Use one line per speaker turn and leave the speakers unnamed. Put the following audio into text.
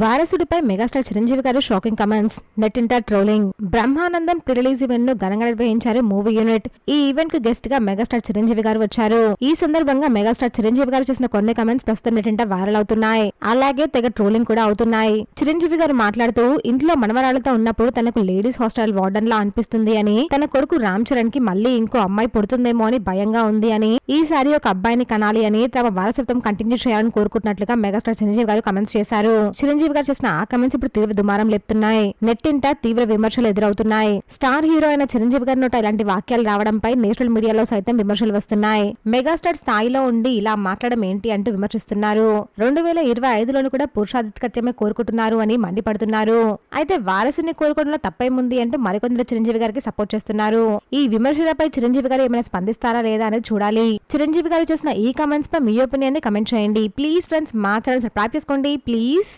వారసుడిపై megastar Chiranjeevi గారు shocking comments, నెట్టింట trolling. Brahmanandam pre release event ను ఘనంగా నిర్వహించారు మూవీ యూనిట్. ఈ ఈవెంట్ కు గెస్ట్ గా మెగాస్టార్ చిరంజీవి గారు వచ్చారు. ఈ సందర్భంగా మెగాస్టార్ చిరంజీవి గారు చేసిన కొన్ని కమెంట్స్ ప్రస్తుతం నెట్టింట వైరల్ అవుతున్నాయి. అలాగే తెగ ట్రోలింగ్ కూడా అవుతున్నాయి. చిరంజీవి గారు మాట్లాడుతూ, ఇంట్లో మనవరాళ్లతో ఉన్నప్పుడు తనకు లేడీస్ హాస్టల్ వార్డన్ లా అనిపిస్తుంది అని, తన కొడుకు రామ్ చరణ్ కి మళ్ళీ ఇంకో అమ్మాయి పుడుతుందేమో అని భయంగా ఉంది అని, ఈసారి ఒక అబ్బాయిని కనాలి అని, తమ వారసత్వం కంటిన్యూ చేయాలని కోరుకుంటున్నట్లుగా మెగాస్టార్ చిరంజీవి గారు కమెంట్స్ చేశారు. చిరంజీవి గారు చేసిన ఆ కమెంట్స్ ఇప్పుడు తీవ్ర దుమారం లేపుతున్నాయి. నెట్టింట తీవ్ర విమర్శలు ఎదురవుతున్నాయి. స్టార్ హీరో అయిన చిరంజీవి గారి నోట ఇలాంటి వాక్యాలు రావడంపై నేషనల్ మీడియాలో సైతం విమర్శలు వస్తున్నాయి. మెగాస్టార్ స్థాయిలో ఉండి ఇలా మాట్లాడడం ఏంటి అంటూ విమర్శిస్తున్నారు. 2025లోని కూడా పురుషాధిక్యమే కోరుకుంటున్నారు అని మండిపడుతున్నారు. అయితే వారసుని కోరుకోవడంలో తప్పేముంది అంటూ మరికొందరు చిరంజీవి గారికి సపోర్ట్ చేస్తున్నారు. ఈ విమర్శలపై చిరంజీవి గారు ఏమైనా స్పందిస్తారా లేదా అనేది చూడాలి. చిరంజీవి గారు చేసిన ఈ కమెంట్స్ పై మీ ఒపీనియన్ ని కమెంట్ చేయండి. ప్లీజ్ ఫ్రెండ్స్, మా ఛానల్ సబ్స్క్రైబ్ చేసుకోండి ప్లీజ్.